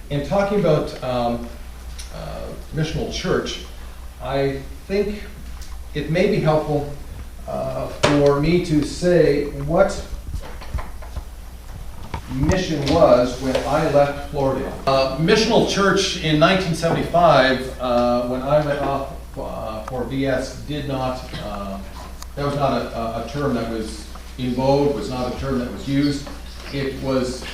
In talking about Missional Church, I think it may be helpful for me to say what mission was when I left Florida. Missional Church in 1975, when I went off for VS, did not, that was not a term that was in vogue, was not a term that was used. It was,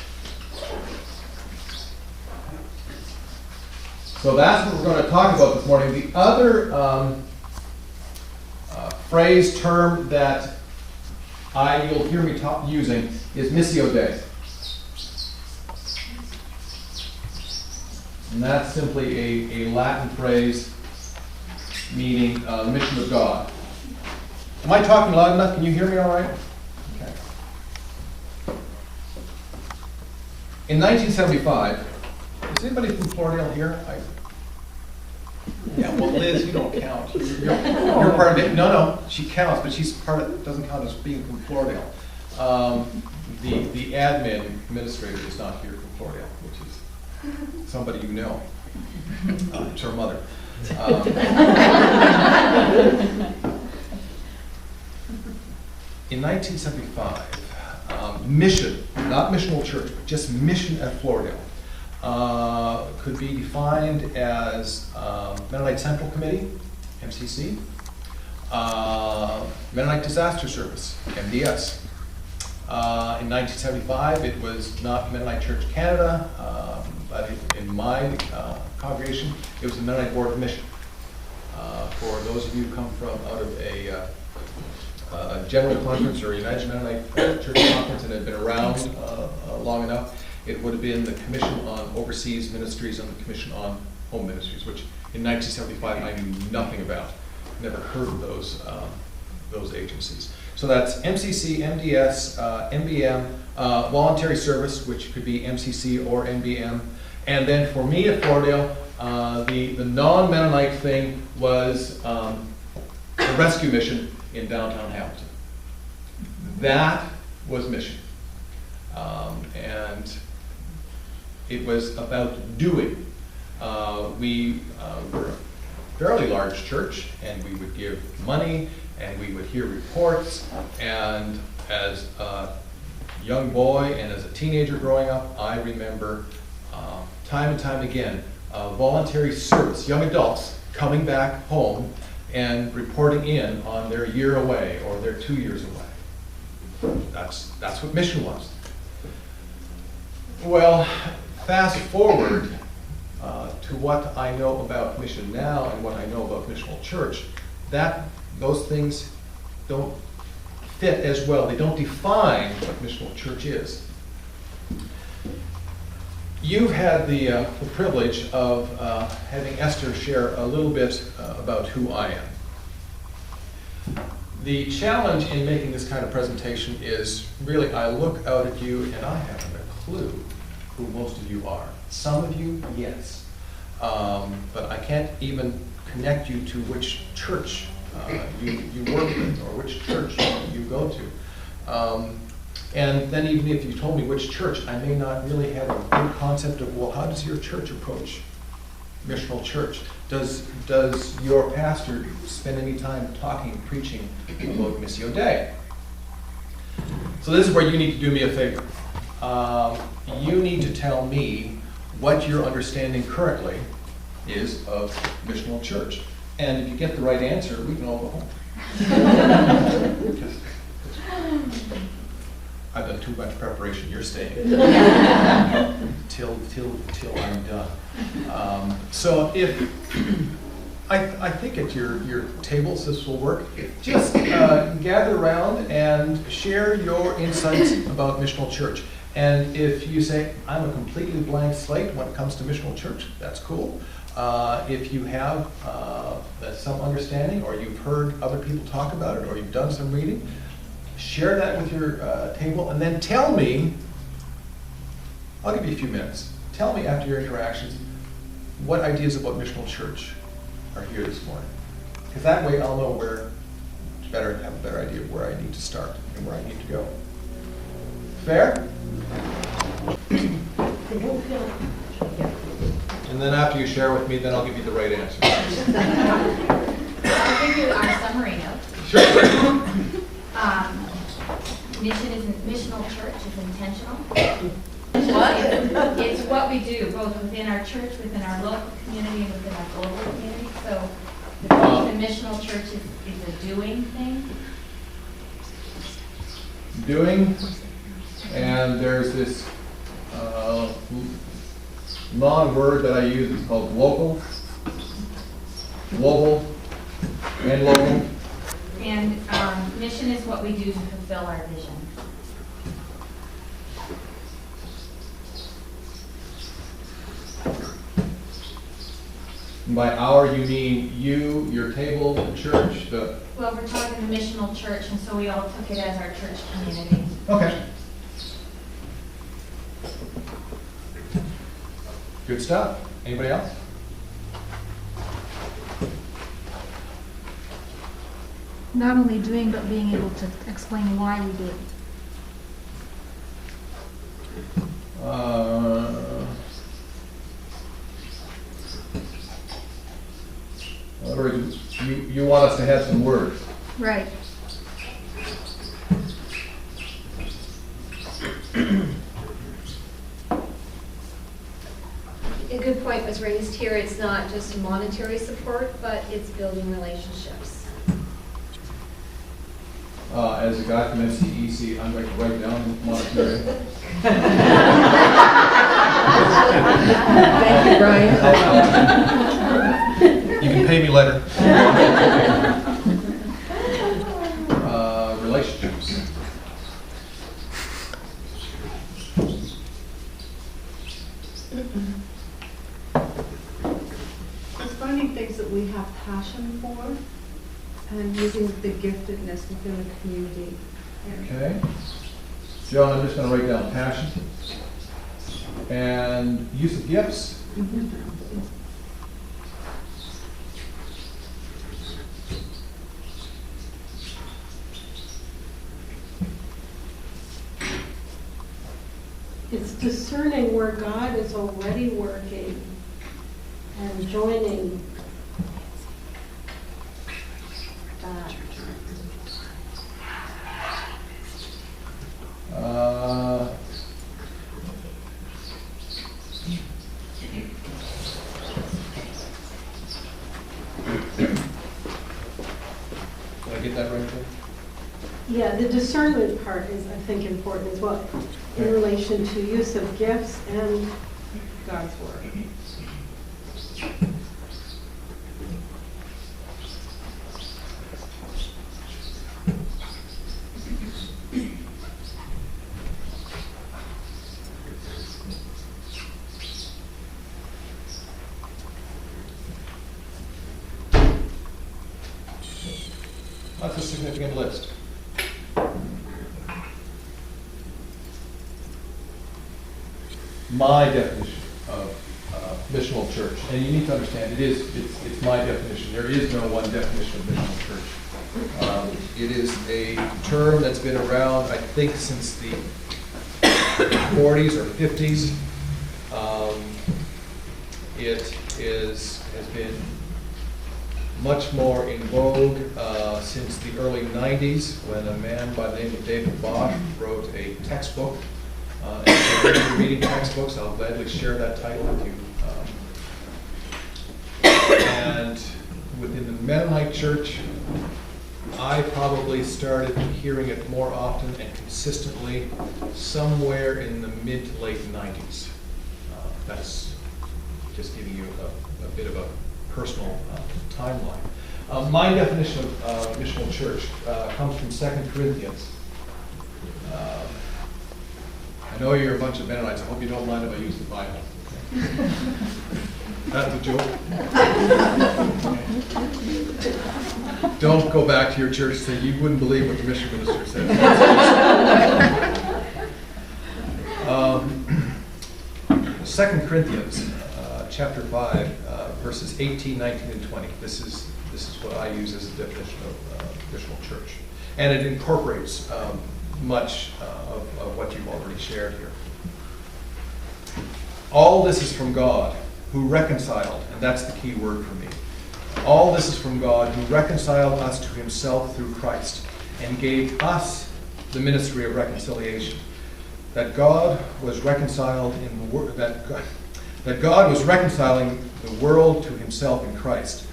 so that's what we're going to talk about this morning. The other phrase, term that you'll hear me using is Missio Dei. And that's simply a Latin phrase meaning mission of God. Am I talking loud enough? Can you hear me all right? Okay. In 1975, is anybody from Florida here? Yeah, well, Liz, you don't count. You're part of it. No, she counts, but she's part of, doesn't count as being from Florida. The admin administrator is not here from Florida, which is somebody you know. It's her mother. In 1975, mission, not Missional Church, but just mission at Florida, could be defined as Mennonite Central Committee, MCC, Mennonite Disaster Service, MDS. In 1975, it was not Mennonite Church Canada, but in my congregation, it was the Mennonite Board of Mission. For those of you who come from out of a general conference or a United Mennonite Church conference and have been around long enough, it would have been the Commission on Overseas Ministries and the Commission on Home Ministries, which in 1975 I knew nothing about. Never heard of those agencies. So that's MCC, MDS, MBM, voluntary service, which could be MCC or MBM. And then for me at Florida, the non-Mennonite thing was the rescue mission in downtown Hamilton. That was mission. And it was about doing. We were a fairly large church, and we would give money, and we would hear reports. And as a young boy and as a teenager growing up, I remember time and time again, voluntary service, young adults coming back home and reporting in on their year away or their 2 years away. That's what mission was. Well, fast forward to what I know about mission now and what I know about Missional Church, those things don't fit as well. They don't define what Missional Church is. You've had the privilege of having Esther share a little bit about who I am. The challenge in making this kind of presentation is really I look out at you and I haven't a clue who most of you are. Some of you, yes. But I can't even connect you to which church you work with or which church you go to. And then even if you told me which church, I may not really have a good concept of, well, how does your church approach Missional Church? Does your pastor spend any time talking and preaching about Missio Dei? So this is where you need to do me a favor. You need to tell me what your understanding currently is of Missional Church. And if you get the right answer, we can all go home. I've done too much preparation. You're staying till I'm done. So if I think at your tables this will work. Just gather around and share your insights about Missional Church. And if you say I'm a completely blank slate when it comes to Missional Church, that's cool. If you have some understanding, or you've heard other people talk about it, or you've done some reading, share that with your table, and then tell me, I'll give you a few minutes, tell me after your interactions what ideas about Missional Church are here this morning. Because that way I'll know have a better idea of where I need to start and where I need to go. Fair? And then after you share with me, then I'll give you the right answer. I'll give you our summary note. Sure. Missional Church is intentional. What? It's what we do, both within our church, within our local community, and within our global community. So the Missional Church is a doing thing. Doing, and there's this long word that I use. It's called local, global, and local. And mission is what we do to fulfill our vision. And by our, you mean you, your table, the church, the... Well, we're talking the Missional Church, and so we all took it as our church community. Okay. Good stuff. Anybody else? Not only doing, but being able to explain why we do it. In other words, you want us to have some words. Right. A good point was raised here. It's not just monetary support, but it's building relationships. As a guy from MCEC, I'm going to write down monetary. Thank you, Brian. You can pay me later. Relationships. It's finding things that we have passion for and using the giftedness within the community. Okay. John, I'm just going to write down passion and use of gifts. It's discerning where God is already working and joining that. Did I get that right there? Yeah, the discernment part is, I think, important as well, in relation to use of gifts and God's word. That's a significant list. My definition of missional church, and you need to understand, it's my definition. There is no one definition of missional church. It is a term that's been around, I think, since the 40s or 50s. It has been much more in vogue since the early 90s, when a man by the name of David Bosch wrote a textbook. And if you're reading textbooks, I'll gladly share that title with you. And within the Mennonite Church, I probably started hearing it more often and consistently somewhere in the mid to late 90s. That's just giving you a bit of a personal timeline. My definition of missional church comes from 2 Corinthians. I know you're a bunch of Mennonites. I hope you don't mind if I use the Bible. That's a joke. Don't go back to your church and say, you wouldn't believe what the mission minister said. 2 Corinthians chapter 5, verses 18, 19, and 20. This is what I use as a definition of missional church. And it incorporates much of what you've already shared here. All this is from God, who reconciled, and that's the key word for me. All this is from God, who reconciled us to himself through Christ, and gave us the ministry of reconciliation. That God was reconciling the world to himself in Christ,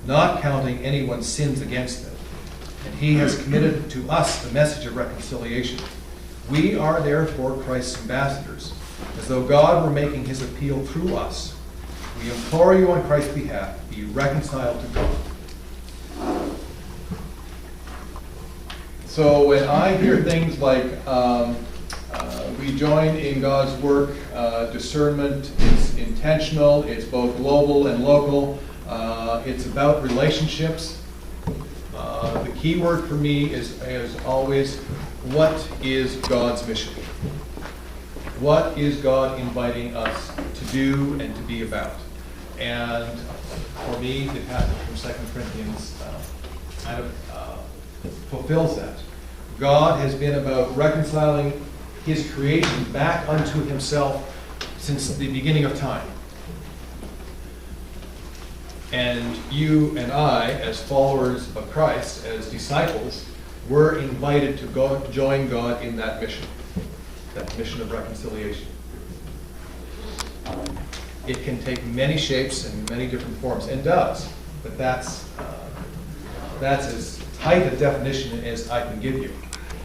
not counting anyone's sins against them. And he has committed to us the message of reconciliation. We are therefore Christ's ambassadors, as though God were making his appeal through us. We implore you on Christ's behalf, be reconciled to God. So when I hear things like we join in God's work, discernment is intentional, it's both global and local, it's about relationships. The key word for me is always, what is God's mission? What is God inviting us to do and to be about? And for me, the passage from 2 Corinthians kind of fulfills that. God has been about reconciling his creation back unto himself since the beginning of time. And you and I, as followers of Christ, as disciples, were invited to go join God in that mission of reconciliation. It can take many shapes and many different forms, and does, but that's as tight a definition as I can give you.